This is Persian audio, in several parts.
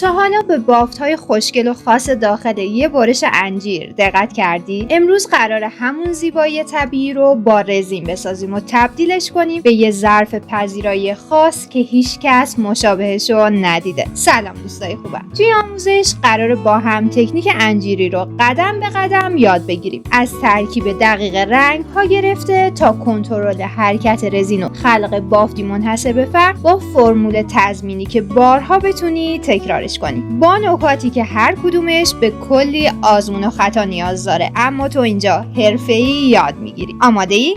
تا حالا به بافت‌های خوشگل و خاص داخل یه برش انجیر دقت کردی؟ امروز قراره همون زیبایی طبیعی رو با رزین بسازیم و تبدیلش کنیم به یه ظرف پذیرایی خاص که هیچ کس مشابهش رو ندیده. سلام دوستای خوبم. توی آموزش قراره با هم تکنیک انجیری رو قدم به قدم یاد بگیریم. از ترکیب دقیق رنگ‌ها گرفته تا کنترل حرکت رزین و خلق بافتی منحصر به فرد با فرمول تضمینی که بارها بتونی تکرارش کنی، با نکاتی که هر کدومش به کلی آزمون و خطا نیاز داره، اما تو اینجا حرفه‌ای یاد میگیری. آماده ای؟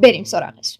بریم سراغش.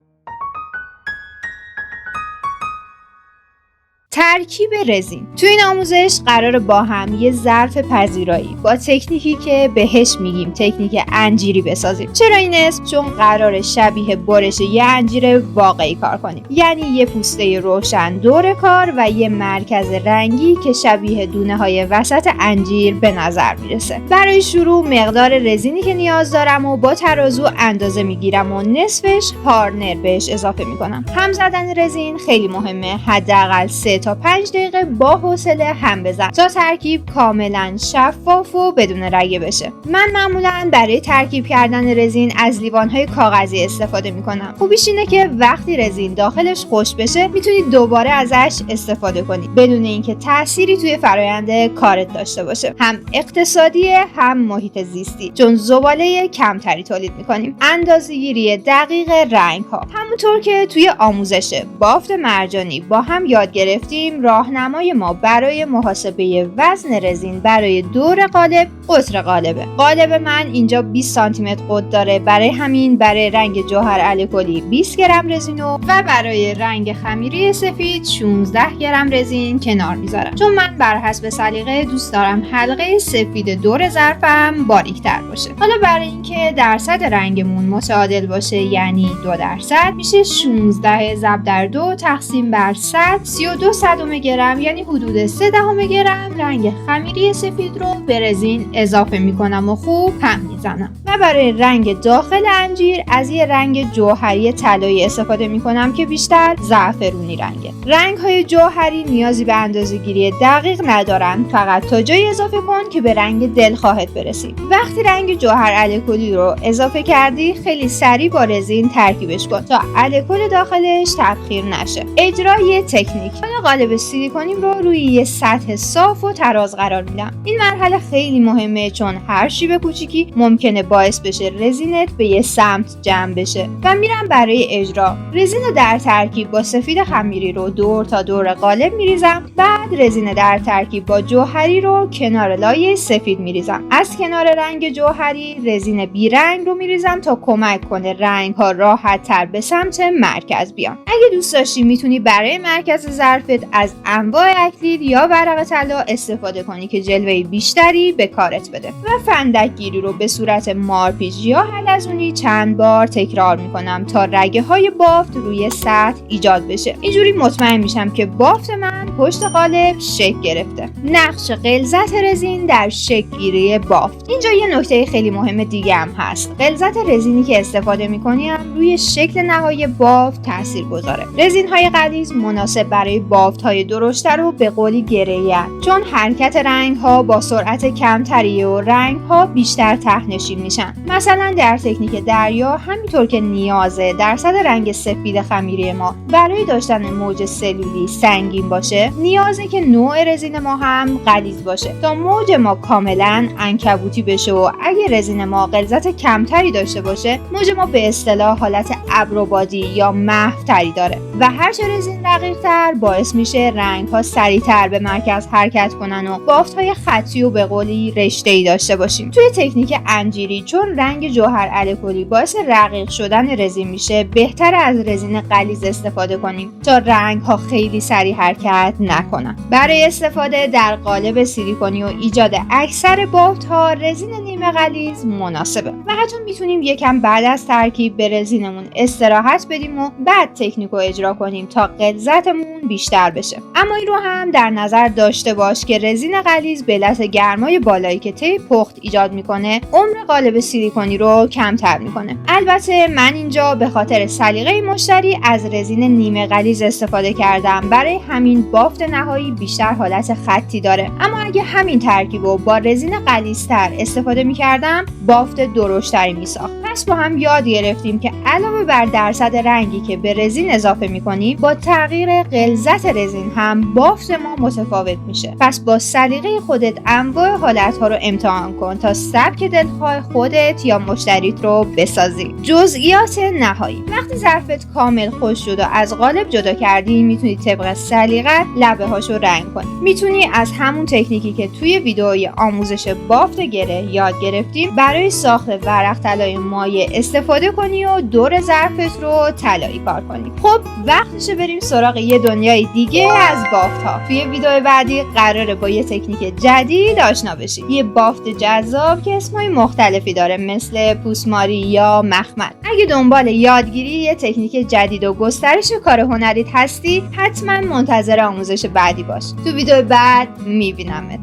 ترکیب رزین. تو این آموزش قراره با هم یه ظرف پذیرایی با تکنیکی که بهش میگیم تکنیک انجیری بسازیم. چرا این اسم؟ چون قراره شبیه برش یه انجیر واقعی کار کنیم، یعنی یه پوسته روشن دور کار و یه مرکز رنگی که شبیه دونه های وسط انجیر به نظر میرسه. برای شروع مقدار رزینی که نیاز دارم و با ترازو اندازه میگیرم و نصفش پارتنر بهش اضافه میکنم. هم زدن رزین خیلی مهمه، حداقل 3 تا 5 دقیقه با حوصله هم بزن تا ترکیب کاملا شفاف و بدون رگه بشه. من معمولا برای ترکیب کردن رزین از لیوان‌های کاغذی استفاده میکنم. خوبیش اینه که وقتی رزین داخلش خشک بشه میتونی دوباره ازش استفاده کنی بدون اینکه تأثیری توی فرآیند کارت داشته باشه. هم اقتصادیه هم محیط زیستی، چون زباله کمتری تولید میکنیم. اندازه‌گیری دقیق رنگ‌ها. همونطور که توی آموزش بافت مرجانی با هم یاد گرفتیم، راهنمای ما برای محاسبه وزن رزین برای دور قالب قطر قالبه. قالب من اینجا 20 سانتی متر قطر داره، برای همین برای رنگ جوهر الکلی 20 گرم رزین و برای رنگ خمیری سفید 16 گرم رزین کنار میذارم، چون من بر حسب سلیقه دوست دارم حلقه سفید دور ظرفم باریک‌تر باشه. حالا برای اینکه درصد رنگمون متعادل باشه، یعنی 2%، میشه 16 ضرب در 2 تقسیم بر 100 32 صدم گرم، یعنی حدود 0.3 گرم رنگ خمیری سفید رو به رزین اضافه میکنم و خوب هم میزنم. و برای رنگ داخل انجیر از یه رنگ جوهری طلایی استفاده میکنم که بیشتر زعفرونی رنگه. رنگ های جوهری نیازی به اندازه‌گیری دقیق ندارن، فقط تا جایی اضافه کن که به رنگ دلخواهت برسی. وقتی رنگ جوهر الکلی رو اضافه کردی، خیلی سریع با رزین ترکیبش کن تا الکل داخلش تبخیر نشه. اجرای تکنیک. قالب سیلیکونیم رو روی یه سطح صاف و تراز قرار میدم. این مرحله خیلی مهمه، چون هر شیب کوچیکی ممکنه باعث بشه رزینت به یه سمت جمع بشه. و میرم برای اجرا. رزین در ترکیب با سفید خمیری رو دور تا دور قالب میریزم. بعد رزین در ترکیب با جوهری رو کنار لایه سفید میریزم. از کنار رنگ جوهری رزین بیرنگ رو میریزم تا کمک کنه رنگ ها راحت تر به سمت مرکز بیان. اگه دوست داشتی میتونی برای مرکز ظرفت از انواع اکریل یا ورق طلا استفاده کنی که جلوه بیشتری به کارت بده. و فندک گیری رو به صورت مارپیچ یا حلزونی چند بار تکرار میکنم تا رگه های بافت روی سطح ایجاد بشه. اینجوری مطمئن میشم که بافت من پشت قالب شکل گرفته. نقش غلظت رزین در شکل گیری بافت. اینجا یه نکته خیلی مهم دیگه هم هست. غلظت رزینی که استفاده میکنیم روی شکل نهایی بافت تاثیرگذاره. رزین های غلیظ مناسب برای بافت های درشتر و به قولی گره‌ای، چون حرکت رنگ ها با سرعت کمتری و رنگ ها بیشتر ته‌نشین میشن. مثلا در تکنیک دریا، همینطور که نیازه درصد رنگ سفید خمیری ما برای داشتن موج سلولی سنگین باشه، نیازه که نوع رزین ما هم غلیظ باشه تا موج ما کاملا عنکبوتی بشه. و اگه رزین ما غلظت کمتری داشته باشه، موج ما به اصطلاح حالت ابروبادی یا محوتری داره و هرچه رزین دقیق‌تر باعث میشه رنگ ها سریعتر به مرکز حرکت کنن و بافت های خطی و به قولی رشته‌ای داشته باشیم. توی تکنیک انجیری، چون رنگ جوهر الکلی باعث رقیق شدن رزین میشه، بهتره از رزین غلیظ استفاده کنیم تا رنگ ها خیلی سریع حرکت نکنن. برای استفاده در قالب سیلیکونی و ایجاد اکثر بافت ها رزین نیمه غلیظ مناسبه و حتی میتونیم یکم بعد از ترکیب به رزینمون استراحت بدیم و بعد تکنیک رو اجرا کنیم تا غلظتمون بیشتر بشه. اما این رو هم در نظر داشته باش که رزین غلیظ به علت گرمای بالایی که طی پخت ایجاد میکنه عمر قالب سیلیکونی رو کمتر میکنه. البته من اینجا به خاطر سلیقه مشتری از رزین نیمه غلیظ استفاده کردم، برای همین بافت نهایی بیشتر حالت خطی داره. اما اگه همین ترکیب رو با رزین غلیظتر استفاده میکردم بافت درشتری میساخت. پس با هم یاد گرفتیم که علاوه بر درصد رنگی که به رزین اضافه میکنیم، با تغییر غلظت رزین هم بافت ما متفاوت میشه. پس با سلیقه خودت انواع حالتها رو امتحان کن تا سبک دلخواه خودت یا مشتریت رو بسازی. جزئیات نهایی: وقتی ظرفت کامل خشک شد و از قالب جدا کردی، میتونی طبق سلیقت لبه هاشو رنگ کنی. میتونی از همون تکنیکی که توی ویدئوی آموزش بافت گره یاد گرفتیم برای ساخت ورق طلای مایع استفاده کنی و دور ظرفت رو طلایی کار کنی. خب وقتشه بریم سراغ یه دنیای دیگه از بافت ها. توی ویدئو بعدی قراره با یه تکنیک جدید آشنا بشید. یه بافت جذاب که اسمای مختلفی داره، مثل پوسماری یا مخمل. اگه دنبال یادگیری یه تکنیک جدید و گسترش کار هنریت هستی، حتما منتظر آموزش بعدی باش. تو ویدئو بعد میبینمت.